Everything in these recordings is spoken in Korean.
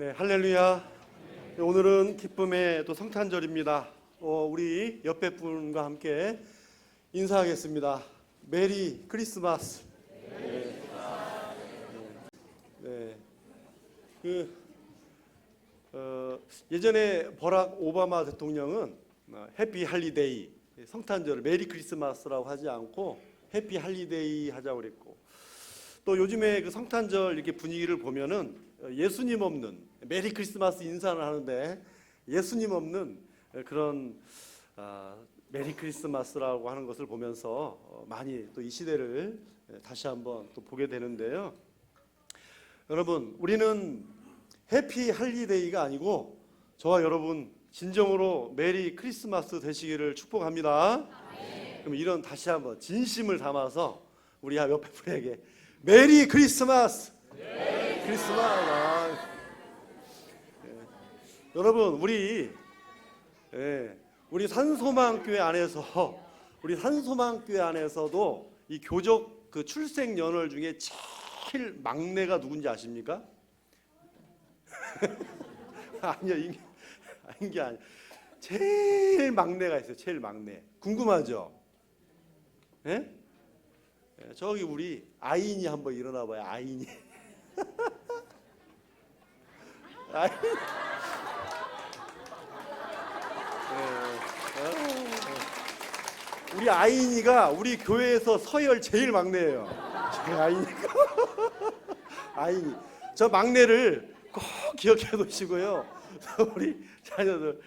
네, 할렐루야. 네, 오늘은 기쁨의 또 성탄절입니다. 우리 옆에 분과 함께 인사하겠습니다. 메리 크리스마스. 네. 예전에 버락 오바마 대통령은 해피 할리데이, 성탄절을 메리 크리스마스라고 하지 않고 해피 할리데이 하자고 그랬고, 또 요즘에 그 성탄절 이렇게 분위기를 보면은 예수님 없는 메리 크리스마스 인사를 하는데 예수님 없는 그런 메리 크리스마스라고 하는 것을 보면서 많이 또 이 시대를 다시 한번 또 보게 되는데요. 여러분, 우리는 해피 할리데이가 아니고 저와 여러분 진정으로 메리 크리스마스 되시기를 축복합니다. 그럼 이런 다시 한번 진심을 담아서 우리 옆에 분에게 메리 크리스마스! 메리 크리스마스! 여러분, 우리 산소망교회 안에서 우리 산소망교회 안에서도 이 교적 그 출생 연월 중에 제일 막내가 누군지 아십니까? 아니요, 이게 아니야. 제일 막내가 있어요. 제일 막내. 궁금하죠? 예? 저기 우리 아인이 한번 일어나 봐요. 아인이. 우리 아인이가 우리 교회에서 서열 제일 막내예요. 제 아인이가. 아인이. 저 막내를 꼭 기억해 놓으시고요. 우리 자녀들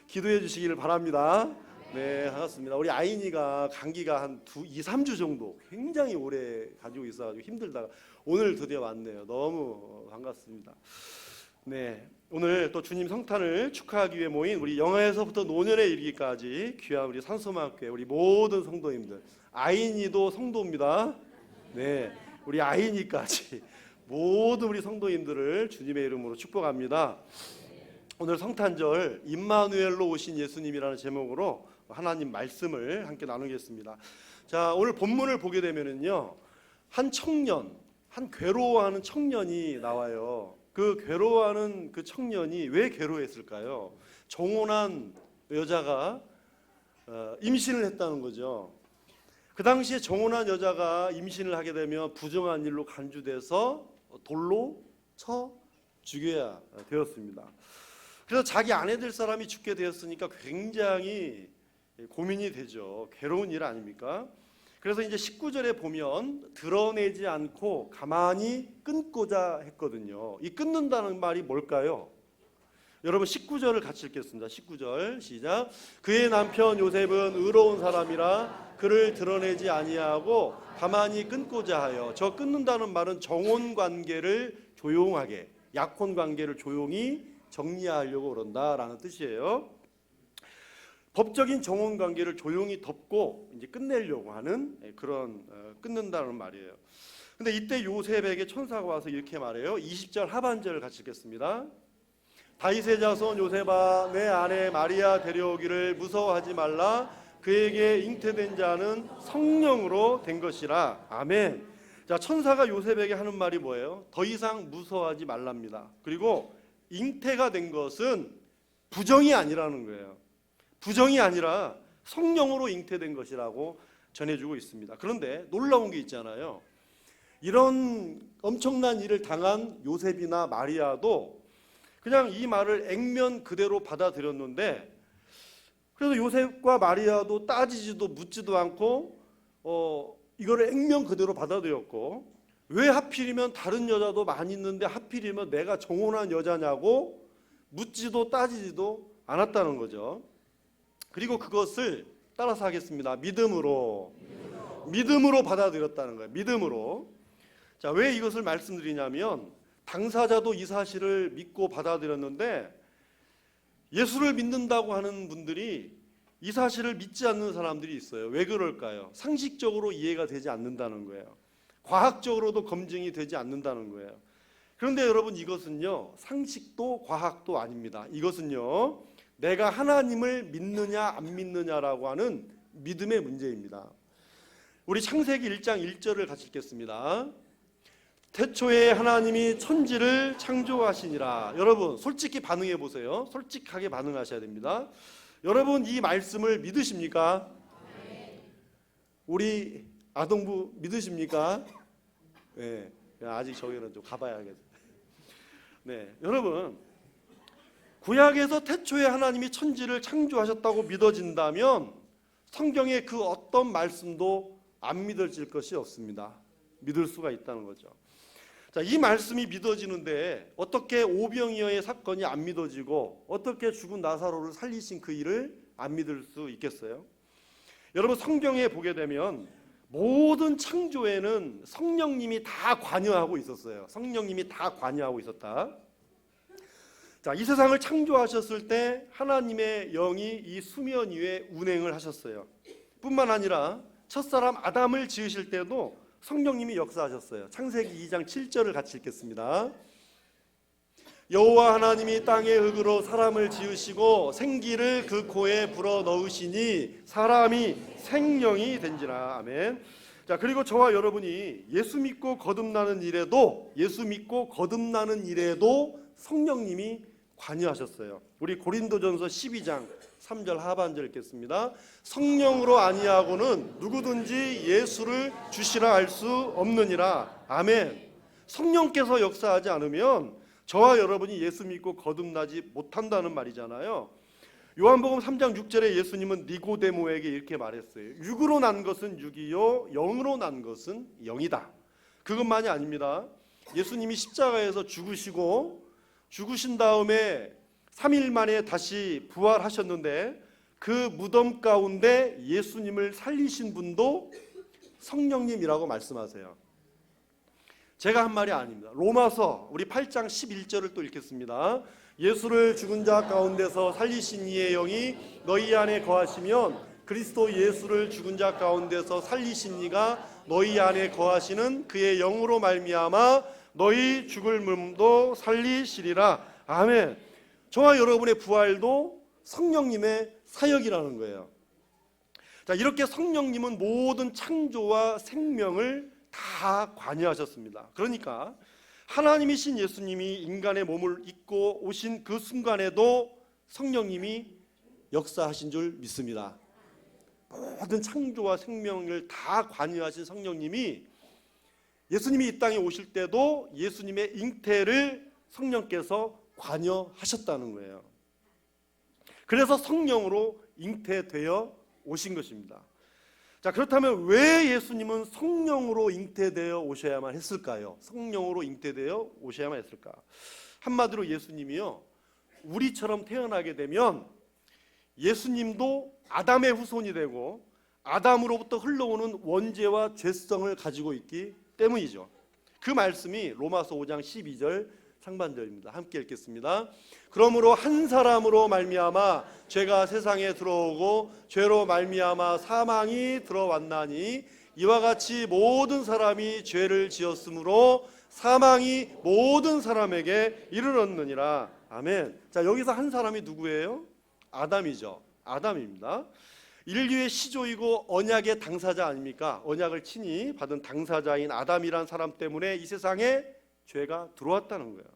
기도해 주시기를 바랍니다. 네, 반갑습니다. 우리 아인이가 감기가 한 2, 3주 정도 굉장히 오래 가지고 있어가지고 힘들다가 오늘 드디어 왔네요. 너무 반갑습니다. 네, 오늘 또 주님 성탄을 축하하기 위해 모인 우리 영아에서부터 노년에 이르기까지 귀한 우리 산소망교회 우리 모든 성도님들, 아인이도 성도입니다. 네, 우리 아인이까지 모든 우리 성도님들을 주님의 이름으로 축복합니다. 오늘 성탄절 임마누엘로 오신 예수님이라는 제목으로 하나님 말씀을 함께 나누겠습니다. 자, 오늘 본문을 보게 되면은요, 한 청년, 한 괴로워하는 청년이 나와요. 그 괴로워하는 그 청년이 왜 괴로워했을까요? 정혼한 여자가 임신을 했다는 거죠. 그 당시에 정혼한 여자가 임신을 하게 되면 부정한 일로 간주돼서 돌로 쳐 죽여야 되었습니다. 그래서 자기 아내 될 사람이 죽게 되었으니까 굉장히 고민이 되죠. 괴로운 일 아닙니까? 그래서 이제 19절에 보면 드러내지 않고 가만히 끊고자 했거든요. 이 끊는다는 말이 뭘까요? 여러분 19절을 같이 읽겠습니다. 19절 시작. 그의 남편 요셉은 의로운 사람이라 그를 드러내지 아니하고 가만히 끊고자 하여. 저 끊는다는 말은 정혼 관계를 조용하게, 약혼 관계를 조용히 정리하려고 그런다라는 뜻이에요. 법적인 정혼 관계를 조용히 덮고 이제 끝내려고 하는 그런 끊는다는 말이에요. 근데 이때 요셉에게 천사가 와서 이렇게 말해요. 20절 하반절을 같이 읽겠습니다. 다윗의 자손 요셉아, 내 아내 마리아 데려오기를 무서워하지 말라. 그에게 잉태된 자는 성령으로 된 것이라. 아멘. 자, 천사가 요셉에게 하는 말이 뭐예요? 더 이상 무서워하지 말랍니다. 그리고 잉태가 된 것은 부정이 아니라는 거예요. 부정이 아니라 성령으로 잉태된 것이라고 전해주고 있습니다. 그런데 놀라운 게 있잖아요. 이런 엄청난 일을 당한 요셉이나 마리아도 그냥 이 말을 액면 그대로 받아들였는데, 그래서 요셉과 마리아도 따지지도 묻지도 않고 이거를 액면 그대로 받아들였고, 왜 하필이면 다른 여자도 많이 있는데 하필이면 내가 정혼한 여자냐고 묻지도 따지지도 않았다는 거죠. 그리고 그것을 따라서 하겠습니다. 믿음으로 받아들였다는 거예요. 믿음으로. 자, 왜 이것을 말씀드리냐면 당사자도 이 사실을 믿고 받아들였는데 예수를 믿는다고 하는 분들이 이 사실을 믿지 않는 사람들이 있어요. 왜 그럴까요? 상식적으로 이해가 되지 않는다는 거예요. 과학적으로도 검증이 되지 않는다는 거예요. 그런데 여러분, 이것은요, 상식도 과학도 아닙니다. 이것은요, 내가 하나님을 믿느냐 안 믿느냐라고 하는 믿음의 문제입니다. 우리 창세기 1장 1절을 같이 읽겠습니다. 태초에 하나님이 천지를 창조하시니라. 여러분 솔직히 반응해 보세요. 솔직하게 반응하셔야 됩니다. 여러분 이 말씀을 믿으십니까? 우리 아동부 믿으십니까? 네, 아직 저기는 좀 가봐야겠어요. 네, 여러분 구약에서 태초에 하나님이 천지를 창조하셨다고 믿어진다면 성경의 그 어떤 말씀도 안 믿어질 것이 없습니다. 믿을 수가 있다는 거죠. 자, 이 말씀이 믿어지는데 어떻게 오병이어의 사건이 안 믿어지고 어떻게 죽은 나사로를 살리신 그 일을 안 믿을 수 있겠어요? 여러분 성경에 보게 되면 모든 창조에는 성령님이 다 관여하고 있었어요. 성령님이 다 관여하고 있었다. 자, 이 세상을 창조하셨을 때 하나님의 영이 이 수면 위에 운행을 하셨어요. 뿐만 아니라 첫사람 아담을 지으실 때도 성령님이 역사하셨어요. 창세기 2장 7절을 같이 읽겠습니다. 여호와 하나님이 땅의 흙으로 사람을 지으시고 생기를 그 코에 불어 넣으시니 사람이 생명이 된지라. 아멘. 자, 그리고 저와 여러분이 예수 믿고 거듭나는 일에도 성령님이 관여하셨어요. 우리 고린도전서 12장 3절 하반절 읽겠습니다. 성령으로 아니하고는 누구든지 예수를 주시라 할 수 없느니라. 아멘. 성령께서 역사하지 않으면 저와 여러분이 예수 믿고 거듭나지 못한다는 말이잖아요. 요한복음 3장 6절에 예수님은 니고데모에게 이렇게 말했어요. 육으로 난 것은 육이요 영으로 난 것은 영이다. 그것만이 아닙니다. 예수님이 십자가에서 죽으신 다음에 3일 만에 다시 부활하셨는데 그 무덤 가운데 예수님을 살리신 분도 성령님이라고 말씀하세요. 제가 한 말이 아닙니다. 로마서 우리 8장 11절을 또 읽겠습니다. 예수를 죽은 자 가운데서 살리신 이의 영이 너희 안에 거하시면 그리스도 예수를 죽은 자 가운데서 살리신 이가 너희 안에 거하시는 그의 영으로 말미암아 너희 죽을 몸도 살리시리라. 아멘. 저와 여러분의 부활도 성령님의 사역이라는 거예요. 자, 이렇게 성령님은 모든 창조와 생명을 다 관여하셨습니다. 그러니까 하나님이신 예수님이 인간의 몸을 입고 오신 그 순간에도 성령님이 역사하신 줄 믿습니다. 모든 창조와 생명을 다 관여하신 성령님이 예수님이 이 땅에 오실 때도 예수님의 잉태를 성령께서 관여하셨다는 거예요. 그래서 성령으로 잉태되어 오신 것입니다. 자, 그렇다면 왜 예수님은 성령으로 잉태되어 오셔야만 했을까요? 성령으로 잉태되어 오셔야만 했을까? 한마디로 예수님이요, 우리처럼 태어나게 되면 예수님도 아담의 후손이 되고 아담으로부터 흘러오는 원죄와 죄성을 가지고 있기 때문이죠. 그 말씀이 로마서 5장 12절 상반절입니다. 함께 읽겠습니다. 그러므로 한 사람으로 말미암아 죄가 세상에 들어오고 죄로 말미암아 사망이 들어왔나니 이와 같이 모든 사람이 죄를 지었으므로 사망이 모든 사람에게 이르렀느니라. 아멘. 자, 여기서 한 사람이 누구예요? 아담이죠. 아담입니다. 인류의 시조이고 언약의 당사자 아닙니까? 언약을 친히 받은 당사자인 아담이란 사람 때문에 이 세상에 죄가 들어왔다는 거예요.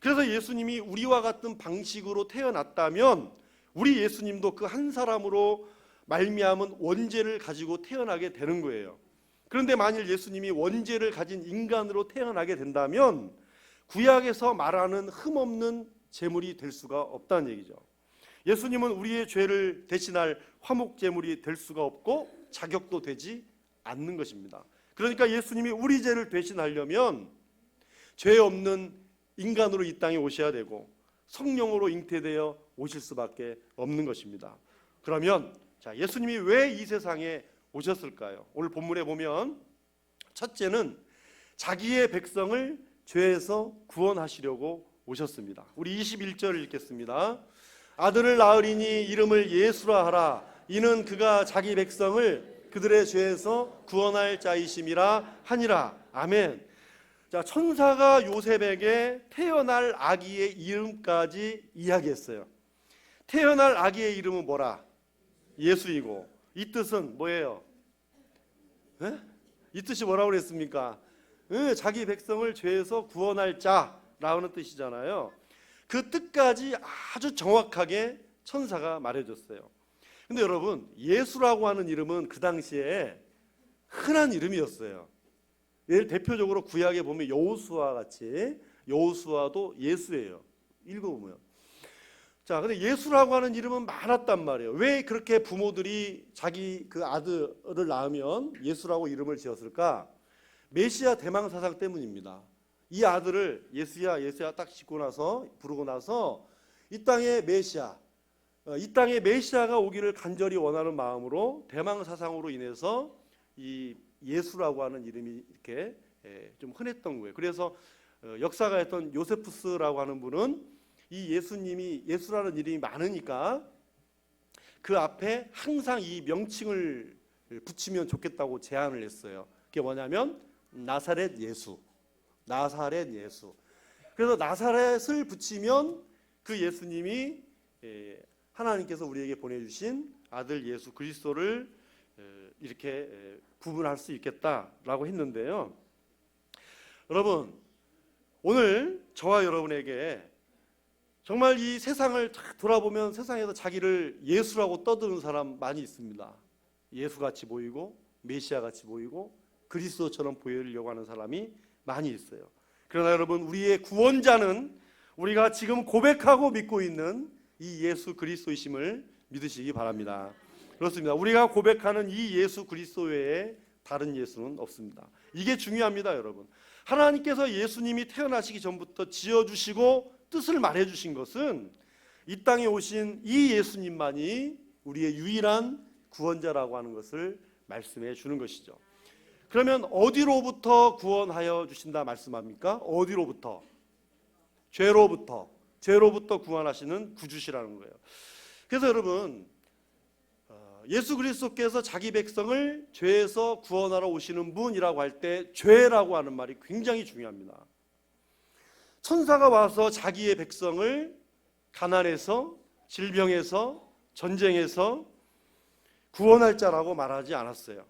그래서 예수님이 우리와 같은 방식으로 태어났다면 우리 예수님도 그 한 사람으로 말미암은 원죄를 가지고 태어나게 되는 거예요. 그런데 만일 예수님이 원죄를 가진 인간으로 태어나게 된다면 구약에서 말하는 흠없는 제물이 될 수가 없다는 얘기죠. 예수님은 우리의 죄를 대신할 화목 제물이 될 수가 없고 자격도 되지 않는 것입니다. 그러니까 예수님이 우리 죄를 대신하려면 죄 없는 인간으로 이 땅에 오셔야 되고 성령으로 잉태되어 오실 수밖에 없는 것입니다. 그러면 자, 예수님이 왜 이 세상에 오셨을까요? 오늘 본문에 보면 첫째는 자기의 백성을 죄에서 구원하시려고 오셨습니다. 우리 21절을 읽겠습니다. 아들을 낳으리니 이름을 예수라 하라. 이는 그가 자기 백성을 그들의 죄에서 구원할 자이심이라 하니라. 아멘. 자, 천사가 요셉에게 태어날 아기의 이름까지 이야기했어요. 태어날 아기의 이름은 뭐라? 예수이고 이 뜻은 뭐예요? 이 뜻이 뭐라고 그랬습니까? 자기 백성을 죄에서 구원할 자라는 뜻이잖아요. 그 뜻까지 아주 정확하게 천사가 말해줬어요. 근데 여러분, 예수라고 하는 이름은 그 당시에 흔한 이름이었어요. 예를 대표적으로 구약에 보면 여호수아 같이, 여호수아도 예수예요. 읽어보면. 자, 근데 예수라고 하는 이름은 많았단 말이에요. 왜 그렇게 부모들이 자기 그 아들을 낳으면 예수라고 이름을 지었을까? 메시아 대망 사상 때문입니다. 이 아들을 예수야 예수야 딱 짓고 나서, 부르고 나서 이 땅에 메시아, 이 땅에 메시아가 오기를 간절히 원하는 마음으로 대망 사상으로 인해서 이 예수라고 하는 이름이 이렇게 좀 흔했던 거예요. 그래서 역사가 했던 요세푸스라고 하는 분은 이 예수님이, 예수라는 이름이 많으니까 그 앞에 항상 이 명칭을 붙이면 좋겠다고 제안을 했어요. 그게 뭐냐면 나사렛 예수, 나사렛 예수. 그래서 나사렛을 붙이면 그 예수님이 하나님께서 우리에게 보내주신 아들 예수 그리스도를 이렇게 구분할 수 있겠다라고 했는데요. 여러분, 오늘 저와 여러분에게 정말 이 세상을 돌아보면 세상에서 자기를 예수라고 떠드는 사람 많이 있습니다. 예수같이 보이고 메시아같이 보이고 그리스도처럼 보이려고 하는 사람이 많이 있어요. 그러나 여러분, 우리의 구원자는 우리가 지금 고백하고 믿고 있는 이 예수 그리스도이심을 믿으시기 바랍니다. 그렇습니다. 우리가 고백하는 이 예수 그리스도 외에 다른 예수는 없습니다. 이게 중요합니다, 여러분. 하나님께서 예수님이 태어나시기 전부터 지어주시고 뜻을 말해주신 것은 이 땅에 오신 이 예수님만이 우리의 유일한 구원자라고 하는 것을 말씀해 주는 것이죠. 그러면 어디로부터 구원하여 주신다 말씀합니까? 어디로부터? 죄로부터 구원하시는 구주시라는 거예요. 그래서 여러분, 예수 그리스도께서 자기 백성을 죄에서 구원하러 오시는 분이라고 할 때 죄라고 하는 말이 굉장히 중요합니다. 천사가 와서 자기의 백성을 가난에서, 질병에서, 전쟁에서 구원할 자라고 말하지 않았어요.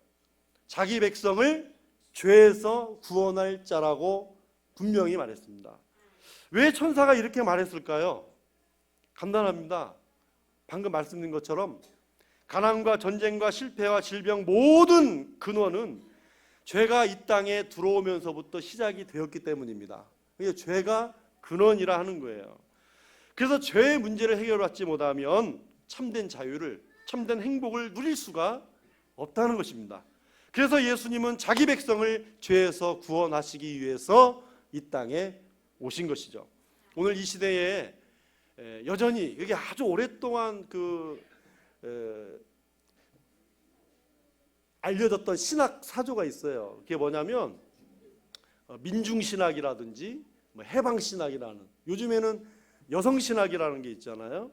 자기 백성을 죄에서 구원할 자라고 분명히 말했습니다. 왜 천사가 이렇게 말했을까요? 간단합니다. 방금 말씀드린 것처럼 가난과 전쟁과 실패와 질병 모든 근원은 죄가 이 땅에 들어오면서부터 시작이 되었기 때문입니다. 그러니까 죄가 근원이라 하는 거예요. 그래서 죄의 문제를 해결받지 못하면 참된 자유를, 참된 행복을 누릴 수가 없다는 것입니다. 그래서 예수님은 자기 백성을 죄에서 구원하시기 위해서 이 땅에 오신 것이죠. 오늘 이 시대에 여전히 이게 아주 오랫동안 알려졌던 신학 사조가 있어요. 그게 뭐냐면 민중신학이라든지 해방신학이라는, 요즘에는 여성신학이라는 게 있잖아요.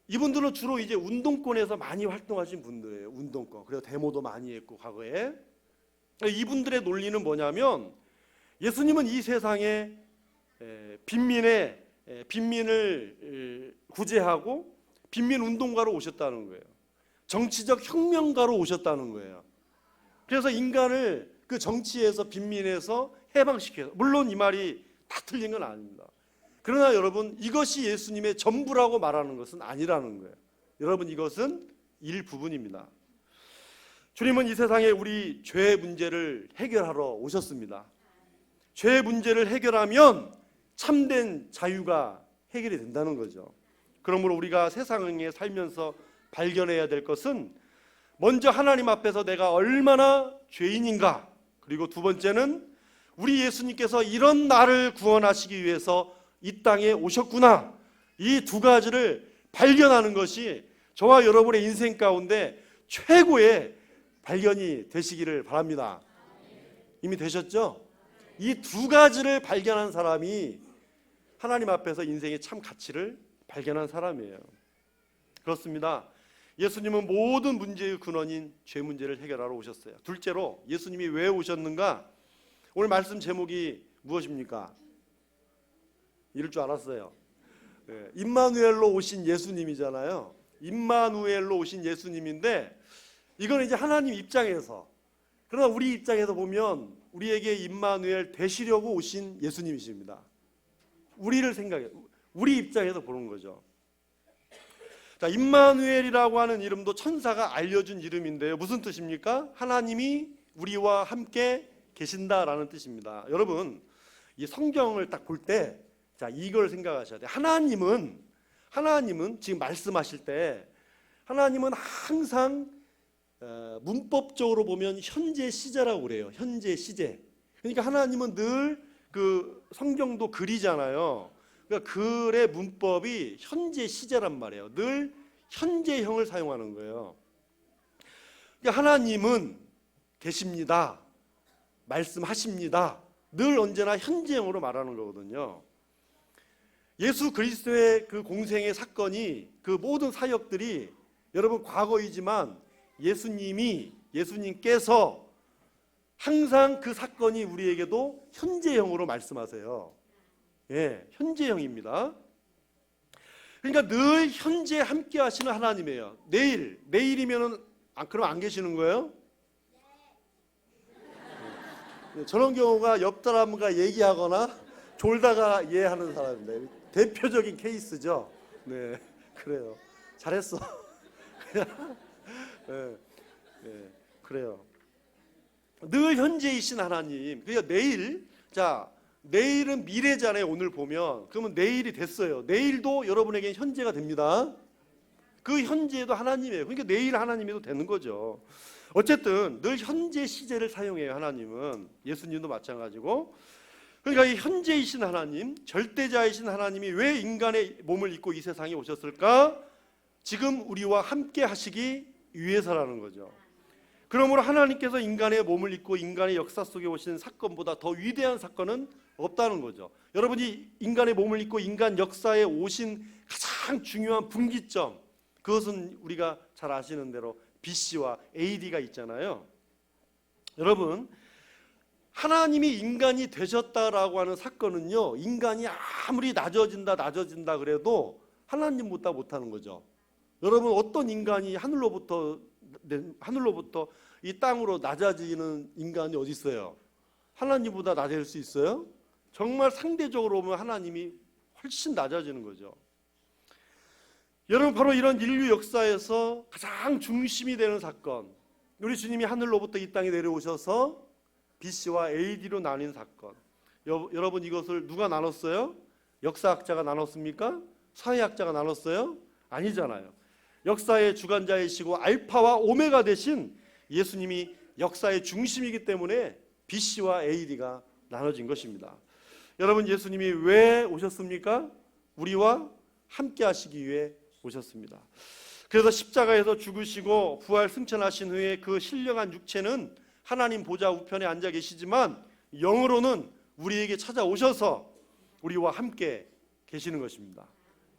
이분들은 주로 이제 운동권에서 많이 활동하신 분들이에요. 운동권. 그래서 데모도 많이 했고 과거에. 이분들의 논리는 뭐냐면 예수님은 이 세상에 빈민을 구제하고 빈민 운동가로 오셨다는 거예요. 정치적 혁명가로 오셨다는 거예요. 그래서 인간을 그 정치에서, 빈민에서 해방시켜서, 물론 이 말이 다 틀린 건 아닙니다. 그러나 여러분, 이것이 예수님의 전부라고 말하는 것은 아니라는 거예요. 여러분, 이것은 일부분입니다. 주님은 이 세상에 우리 죄의 문제를 해결하러 오셨습니다. 죄의 문제를 해결하면 참된 자유가 해결이 된다는 거죠. 그러므로 우리가 세상에 살면서 발견해야 될 것은 먼저 하나님 앞에서 내가 얼마나 죄인인가, 그리고 두 번째는 우리 예수님께서 이런 나를 구원하시기 위해서 이 땅에 오셨구나, 이 두 가지를 발견하는 것이 저와 여러분의 인생 가운데 최고의 발견이 되시기를 바랍니다. 이미 되셨죠? 이 두 가지를 발견한 사람이 하나님 앞에서 인생의 참 가치를 발견한 사람이에요. 그렇습니다. 예수님은 모든 문제의 근원인 죄 문제를 해결하러 오셨어요. 둘째로 예수님이 왜 오셨는가? 오늘 말씀 제목이 무엇입니까? 이럴 줄 알았어요. 임마누엘로 오신 예수님이잖아요. 임마누엘로 오신 예수님인데, 이건 이제 하나님 입장에서, 그러나 우리 입장에서 보면 우리에게 임마누엘 되시려고 오신 예수님이십니다. 우리를 생각해, 우리 입장에서 보는 거죠. 자, 임마누엘이라고 하는 이름도 천사가 알려준 이름인데요. 무슨 뜻입니까? 하나님이 우리와 함께 계신다라는 뜻입니다. 여러분, 이 성경을 딱 볼 때, 자, 이걸 생각하셔야 돼요. 하나님은 지금 말씀하실 때, 하나님은 항상 문법적으로 보면 현재 시제라고 그래요. 현재 시제. 그러니까 하나님은 늘 그 성경도 글이잖아요. 그러니까 글의 문법이 현재 시제란 말이에요. 늘 현재형을 사용하는 거예요. 그러니까 하나님은 계십니다. 말씀하십니다. 늘 언제나 현재형으로 말하는 거거든요. 예수 그리스도의 그 공생의 사건이, 그 모든 사역들이 여러분 과거이지만 예수님께서 항상 그 사건이 우리에게도 현재형으로 말씀하세요. 예, 현재형입니다. 그러니까 늘 현재 함께 하시는 하나님이에요. 내일이면은 그럼 안 계시는 거예요? 저런 경우가 옆 사람과 얘기하거나 졸다가 이해하는 사람인데 대표적인 케이스죠. 네, 그래요. 잘했어. 네, 네, 그래요. 늘 현재이신 하나님. 그러니까 내일은 미래잖아요. 오늘 보면 그러면 내일이 됐어요. 내일도 여러분에게 현재가 됩니다. 그 현재도 하나님이에요. 그러니까 내일 하나님이도 되는 거죠. 어쨌든 늘 현재 시제를 사용해요. 하나님은. 예수님도 마찬가지고. 그러니까 이 현재이신 하나님, 절대자이신 하나님이 왜 인간의 몸을 입고 이 세상에 오셨을까? 지금 우리와 함께 하시기 위해서라는 거죠. 그러므로 하나님께서 인간의 몸을 입고 인간의 역사 속에 오신 사건보다 더 위대한 사건은 없다는 거죠. 여러분이 인간의 몸을 입고 인간 역사에 오신 가장 중요한 분기점, 그것은 우리가 잘 아시는 대로 BC와 AD가 있잖아요. 여러분, 하나님이 인간이 되셨다라고 하는 사건은요, 인간이 아무리 낮아진다 그래도 하나님보다 못하는 거죠. 여러분, 어떤 인간이 하늘로부터 이 땅으로 낮아지는 인간이 어디 있어요? 하나님보다 낮아질 수 있어요? 정말 상대적으로 보면 하나님이 훨씬 낮아지는 거죠. 여러분, 바로 이런 인류 역사에서 가장 중심이 되는 사건, 우리 주님이 하늘로부터 이 땅에 내려오셔서 BC와 AD로 나뉜 사건. 여러분, 이것을 누가 나눴어요? 역사학자가 나눴습니까? 사회학자가 나눴어요? 아니잖아요. 역사의 주관자이시고 알파와 오메가 되신 예수님이 역사의 중심이기 때문에 BC와 AD가 나눠진 것입니다. 여러분, 예수님이 왜 오셨습니까? 우리와 함께 하시기 위해 오셨습니다. 그래서 십자가에서 죽으시고 부활 승천하신 후에 그 신령한 육체는 하나님 보좌 우편에 앉아 계시지만 영으로는 우리에게 찾아오셔서 우리와 함께 계시는 것입니다.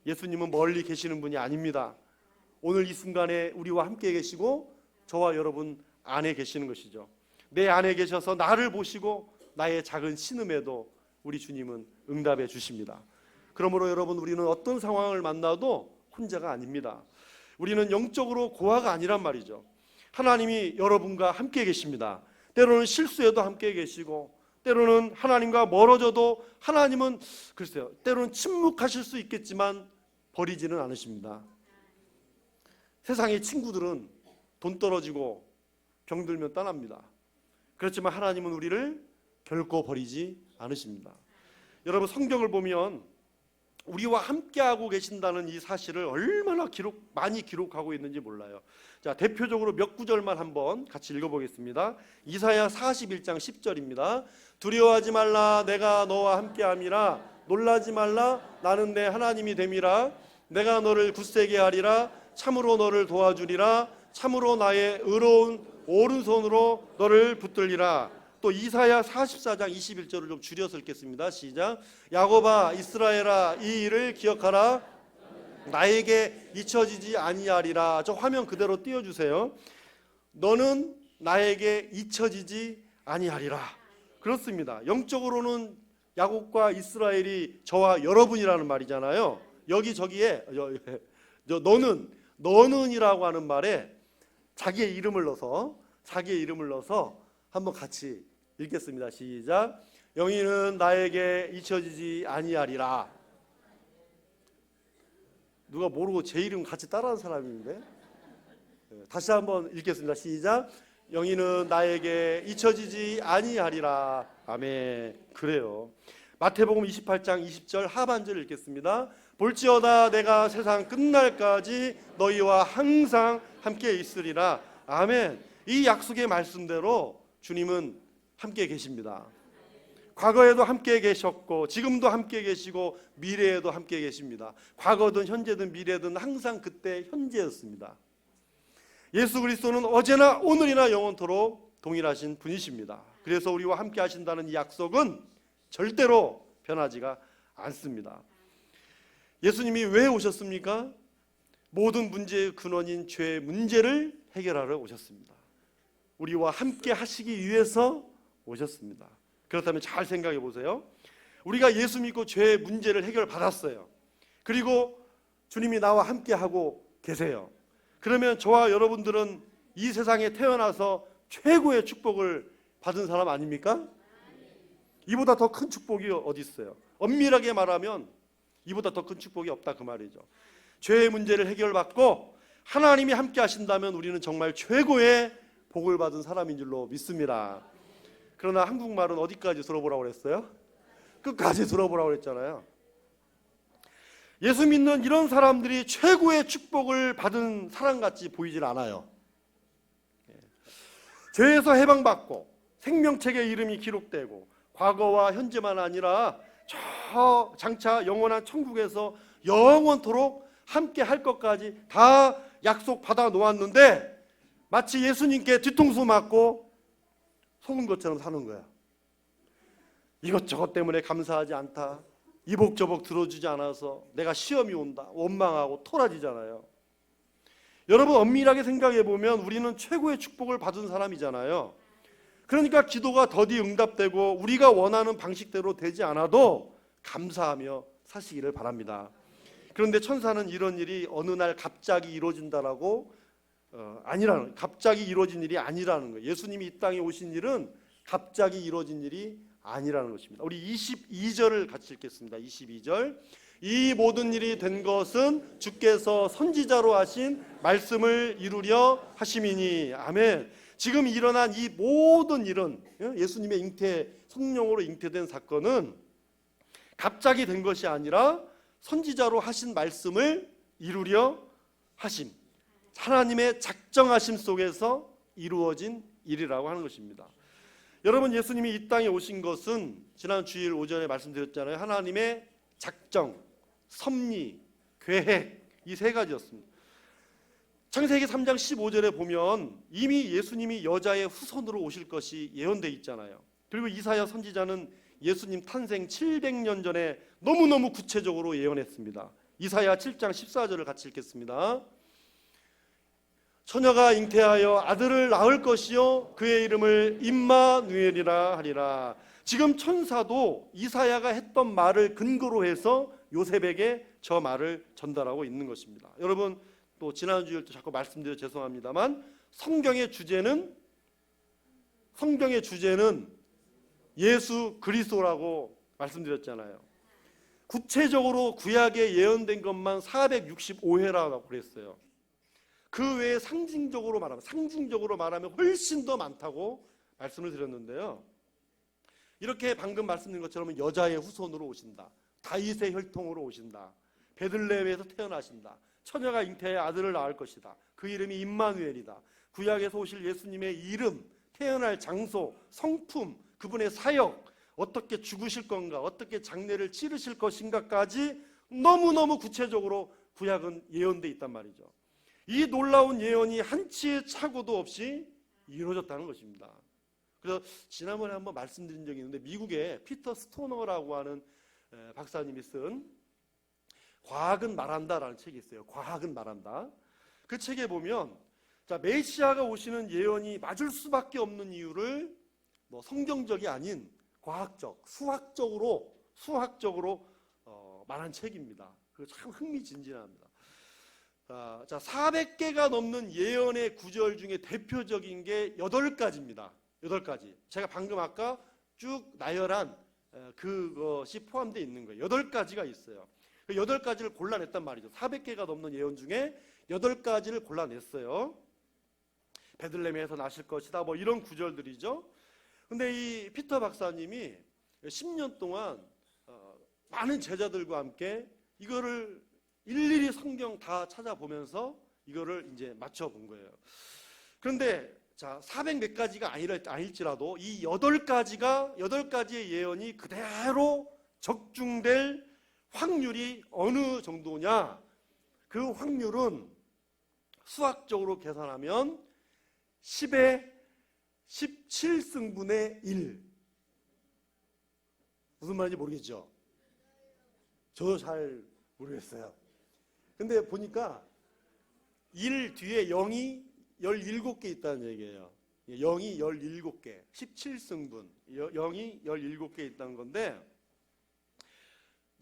예수님은 멀리 계시는 분이 아닙니다. 오늘 이 순간에 우리와 함께 계시고 저와 여러분 안에 계시는 것이죠. 내 안에 계셔서 나를 보시고 나의 작은 신음에도 우리 주님은 응답해 주십니다. 그러므로 여러분, 우리는 어떤 상황을 만나도 혼자가 아닙니다. 우리는 영적으로 고아가 아니란 말이죠. 하나님이 여러분과 함께 계십니다. 때로는 실수해도 함께 계시고, 때로는 하나님과 멀어져도 하나님은 글쎄요, 때로는 침묵하실 수 있겠지만 버리지는 않으십니다. 세상의 친구들은 돈 떨어지고 병들면 떠납니다. 그렇지만 하나님은 우리를 결코 버리지 않으십니다. 여러분, 성경을 보면 우리와 함께하고 계신다는 이 사실을 얼마나 많이 기록하고 있는지 몰라요. 자, 대표적으로 몇 구절만 한번 같이 읽어보겠습니다. 이사야 41장 10절입니다. 두려워하지 말라, 내가 너와 함께함이라. 놀라지 말라, 나는 내 하나님이 됨이라. 내가 너를 굳세게 하리라. 참으로 너를 도와주리라. 참으로 나의 의로운 오른손으로 너를 붙들리라. 또 이사야 44장 21절을 좀 줄여서 읽겠습니다. 시작. 야곱아, 이스라엘아, 이 일을 기억하라. 나에게 잊혀지지 아니하리라. 저 화면 그대로 띄워주세요. 너는 나에게 잊혀지지 아니하리라. 그렇습니다. 영적으로는 야곱과 이스라엘이 저와 여러분이라는 말이잖아요. 여기저기에 너는이라고 하는 말에 자기의 이름을 넣어서 한번 같이 읽겠습니다. 시작. 영이는 나에게 잊혀지지 아니하리라. 누가 모르고 제 이름 같이 따라하는 사람인데. 다시 한번 읽겠습니다. 시작. 영이는 나에게 잊혀지지 아니하리라. 아멘. 그래요. 마태복음 28장 20절 하반절 읽겠습니다. 볼지어다 내가 세상 끝날까지 너희와 항상 함께 있으리라. 아멘. 이 약속의 말씀대로 주님은 함께 계십니다. 과거에도 함께 계셨고 지금도 함께 계시고 미래에도 함께 계십니다. 과거든 현재든 미래든 항상 그때 현재였습니다. 예수 그리스도는 어제나 오늘이나 영원토록 동일하신 분이십니다. 그래서 우리와 함께 하신다는 이 약속은 절대로 변하지가 않습니다. 예수님이 왜 오셨습니까? 모든 문제의 근원인 죄의 문제를 해결하러 오셨습니다. 우리와 함께 하시기 위해서 오셨습니다. 그렇다면 잘 생각해 보세요. 우리가 예수 믿고 죄의 문제를 해결받았어요. 그리고 주님이 나와 함께 하고 계세요. 그러면 저와 여러분들은 이 세상에 태어나서 최고의 축복을 받은 사람 아닙니까? 이보다 더 큰 축복이 어디 있어요? 엄밀하게 말하면 이보다 더 큰 축복이 없다 그 말이죠. 죄의 문제를 해결받고 하나님이 함께 하신다면 우리는 정말 최고의 복을 받은 사람인 줄로 믿습니다. 그러나 한국말은 어디까지 들어보라고 그랬어요? 끝까지 들어보라고 그랬잖아요. 예수 믿는 이런 사람들이 최고의 축복을 받은 사람같이 보이질 않아요. 죄에서 해방받고 생명책의 이름이 기록되고 과거와 현재만 아니라 저 장차 영원한 천국에서 영원토록 함께 할 것까지 다 약속 받아 놓았는데 마치 예수님께 뒤통수 맞고 속은 것처럼 사는 거야. 이것저것 때문에 감사하지 않다. 이복저복 들어주지 않아서 내가 시험이 온다. 원망하고 토라지잖아요. 여러분 엄밀하게 생각해 보면 우리는 최고의 축복을 받은 사람이잖아요. 그러니까 기도가 더디 응답되고 우리가 원하는 방식대로 되지 않아도 감사하며 사시기를 바랍니다. 그런데 천사는 이런 일이 어느 날 갑자기 이루어진다라고 갑자기 이루어진 일이 아니라는 거예요. 예수님이 이 땅에 오신 일은 갑자기 이루어진 일이 아니라는 것입니다. 우리 22절을 같이 읽겠습니다. 22절. 이 모든 일이 된 것은 주께서 선지자로 하신 말씀을 이루려 하심이니. 아멘. 지금 일어난 이 모든 일은 예수님의 성령으로 잉태된 사건은 갑자기 된 것이 아니라 선지자로 하신 말씀을 이루려 하심, 하나님의 작정하심 속에서 이루어진 일이라고 하는 것입니다. 여러분 예수님이 이 땅에 오신 것은 지난 주일 오전에 말씀드렸잖아요. 하나님의 작정, 섭리, 계획 이 세 가지였습니다. 창세기 3장 15절에 보면 이미 예수님이 여자의 후손으로 오실 것이 예언되어 있잖아요. 그리고 이사야 선지자는 예수님 탄생 700년 전에 너무너무 구체적으로 예언했습니다. 이사야 7장 14절을 같이 읽겠습니다. 처녀가 잉태하여 아들을 낳을 것이요 그의 이름을 임마누엘이라 하리라. 지금 천사도 이사야가 했던 말을 근거로 해서 요셉에게 저 말을 전달하고 있는 것입니다. 여러분 또 지난주에도 자꾸 말씀드려 죄송합니다만 성경의 주제는 예수 그리스도라고 말씀드렸잖아요. 구체적으로 구약에 예언된 것만 465회라고 그랬어요. 그 외에 상징적으로 말하면 훨씬 더 많다고 말씀을 드렸는데요. 이렇게 방금 말씀드린 것처럼 여자의 후손으로 오신다. 다윗의 혈통으로 오신다. 베들레헴에서 태어나신다. 처녀가 잉태해 아들을 낳을 것이다. 그 이름이 임마누엘이다. 구약에서 오실 예수님의 이름, 태어날 장소, 성품, 그분의 사역, 어떻게 죽으실 건가, 어떻게 장례를 치르실 것인가까지 너무너무 구체적으로 구약은 예언되어 있단 말이죠. 이 놀라운 예언이 한치의 착오도 없이 이루어졌다는 것입니다. 그래서 지난번에 한번 말씀드린 적이 있는데 미국의 피터 스토너라고 하는 박사님이 쓴 과학은 말한다라는 책이 있어요. 과학은 말한다. 그 책에 보면 메시아가 오시는 예언이 맞을 수밖에 없는 이유를 성경적이 아닌 과학적, 수학적으로 말한 책입니다. 그거 참 흥미진진합니다. 자, 400개가 넘는 예언의 구절 중에 대표적인 게 8가지입니다. 8가지. 제가 방금 아까 쭉 나열한 그것이 포함되어 있는 거예요. 8가지가 있어요. 그 8가지를 골라냈단 말이죠. 400개가 넘는 예언 중에 8가지를 골라냈어요. 베들레헴에서 나실 것이다, 뭐 이런 구절들이죠. 근데 이 피터 박사님이 10년 동안 많은 제자들과 함께 이거를 일일이 성경 다 찾아보면서 이거를 이제 맞춰본 거예요. 그런데 자, 400 몇 가지가 아닐지라도 이 8가지의 예언이 그대로 적중될 확률이 어느 정도냐? 그 확률은 수학적으로 계산하면 10의 17승분의 1. 무슨 말인지 모르겠죠? 저도 잘 모르겠어요. 근데 보니까 1 뒤에 0이 17개 있다는 얘기예요. 0이 17개, 17승분, 0이 17개 있다는 건데,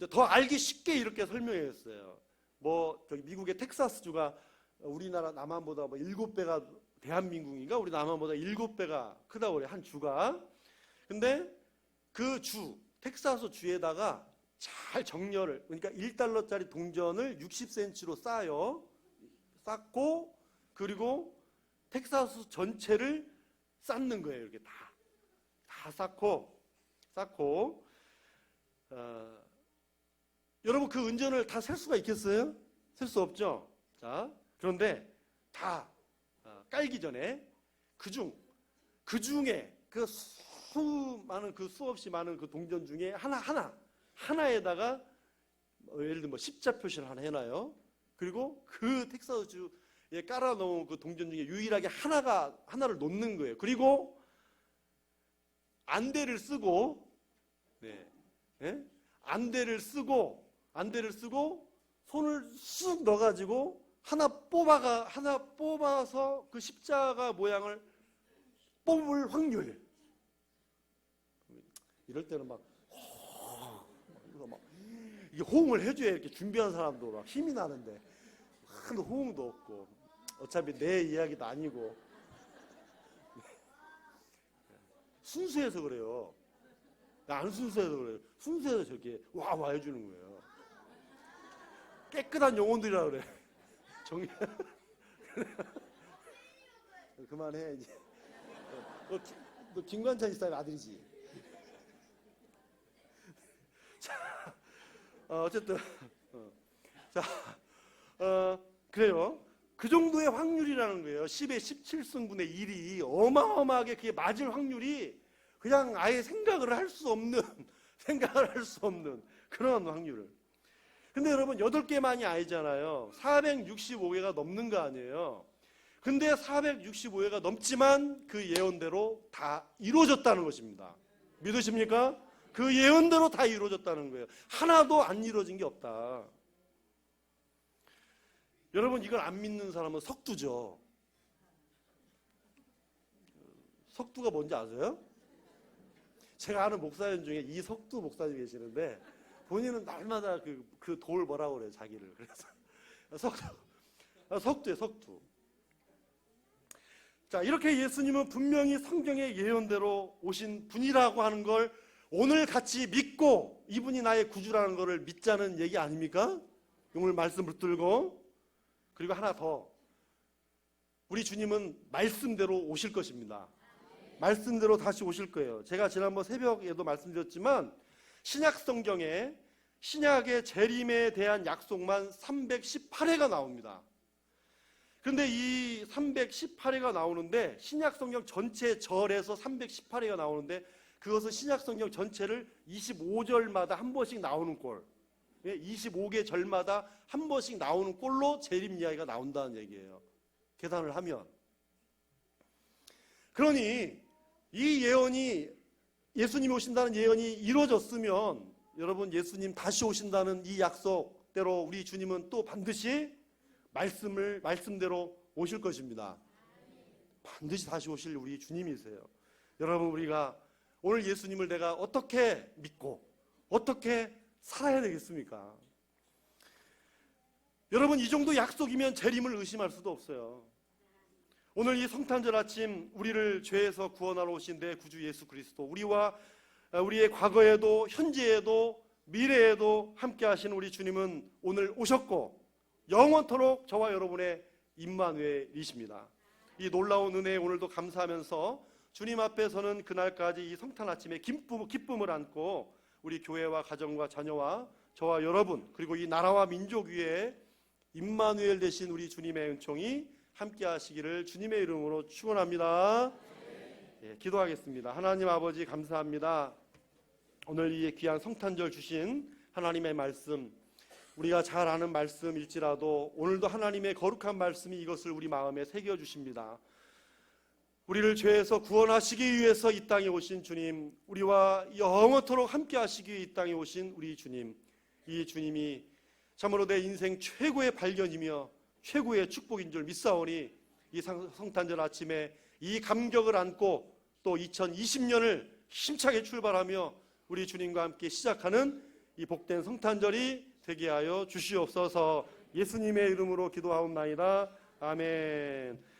더 알기 쉽게 이렇게 설명했어요. 뭐 저기 미국의 텍사스주가 우리나라 남한보다 뭐 7배가, 대한민국인가 우리 남한보다 7배가 크다고 그래요, 한 주가. 근데 그 주, 텍사스 주에다가 잘 정렬을, 그러니까 1달러짜리 동전을 60cm로 쌓고, 그리고 텍사스 전체를 쌓는 거예요. 이렇게 다 쌓고, 여러분 그 은전을 다 셀 수가 있겠어요? 셀 수 없죠. 자, 그런데 다 깔기 전에 그 중에 그 수없이 많은 그 동전 중에 하나에다가 예를 들면 뭐 십자 표시를 하나 해놔요. 그리고 그 텍사스주에 깔아놓은 그 동전 중에 유일하게 하나를 놓는 거예요. 그리고 안대를 쓰고, 안대를 쓰고 손을 쑥 넣어가지고 하나 뽑아서 그 십자가 모양을 뽑을 확률. 이럴 때는 막 이게 호응을 해줘야 이렇게 준비한 사람도 막 힘이 나는데 큰 호응도 없고, 어차피 내 이야기도 아니고 순수해서 그래요. 안 순수해서 그래요. 순수해서 저렇게 와 해주는 거예요. 깨끗한 영혼들이라 그래. 그만해 이제. 너 김관찬 이사님 아들이지? 자, 어쨌든 그래요. 그 정도의 확률이라는 거예요. 10의 17승분의 1이 어마어마하게 그게 맞을 확률이 그냥 아예 생각을 할 수 없는 그런 확률을. 근데 여러분 8개만이 아니잖아요. 465개가 넘는 거 아니에요. 근데 465개가 넘지만 그 예언대로 다 이루어졌다는 것입니다. 믿으십니까? 그 예언대로 다 이루어졌다는 거예요. 하나도 안 이루어진 게 없다. 여러분 이걸 안 믿는 사람은 석두죠. 석두가 뭔지 아세요? 제가 아는 목사님 중에 이석두 목사님 계시는데 본인은 날마다 그 돌 뭐라고 그래요, 자기를. 그래서 석두예요, 석두. 자, 이렇게 예수님은 분명히 성경의 예언대로 오신 분이라고 하는 걸 오늘 같이 믿고 이분이 나의 구주라는 것을 믿자는 얘기 아닙니까? 오늘 말씀 붙들고. 그리고 하나 더, 우리 주님은 말씀대로 오실 것입니다. 말씀대로 다시 오실 거예요. 제가 지난번 새벽에도 말씀드렸지만 신약 성경에 신약의 재림에 대한 약속만 318회가 나옵니다. 그런데 이 318회가 나오는데 신약 성경 전체 절에서 318회가 나오는데 그것은 신약 성경 전체를 25절마다 한 번씩 나오는 꼴, 25개 절마다 한 번씩 나오는 꼴로 재림 이야기가 나온다는 얘기예요. 계산을 하면. 그러니 이 예언이, 예수님이 오신다는 예언이 이루어졌으면 여러분 예수님 다시 오신다는 이 약속대로 우리 주님은 또 반드시 말씀대로 오실 것입니다. 반드시 다시 오실 우리 주님이세요. 여러분 우리가 오늘 예수님을 내가 어떻게 믿고 어떻게 살아야 되겠습니까? 여러분 이 정도 약속이면 재림을 의심할 수도 없어요. 오늘 이 성탄절 아침 우리를 죄에서 구원하러 오신 내 구주 예수 그리스도, 우리와 우리의 과거에도 현재에도 미래에도 함께 하신 우리 주님은 오늘 오셨고 영원토록 저와 여러분의 임마누엘이십니다. 이 놀라운 은혜에 오늘도 감사하면서 주님 앞에 서는 그날까지 이 성탄 아침에 기쁨을 안고 우리 교회와 가정과 자녀와 저와 여러분, 그리고 이 나라와 민족 위에 임마누엘 되신 우리 주님의 은총이 함께 하시기를 주님의 이름으로 축원합니다. 예, 기도하겠습니다. 하나님 아버지 감사합니다. 오늘 이 귀한 성탄절 주신 하나님의 말씀, 우리가 잘 아는 말씀일지라도 오늘도 하나님의 거룩한 말씀이 이것을 우리 마음에 새겨주십니다. 우리를 죄에서 구원하시기 위해서 이 땅에 오신 주님, 우리와 영원토록 함께 하시기 위해 이 땅에 오신 우리 주님, 이 주님이 참으로 내 인생 최고의 발견이며 최고의 축복인 줄 믿사오니 이 성탄절 아침에 이 감격을 안고 또 2020년을 힘차게 출발하며 우리 주님과 함께 시작하는 이 복된 성탄절이 되게 하여 주시옵소서. 예수님의 이름으로 기도하옵나이다. 아멘.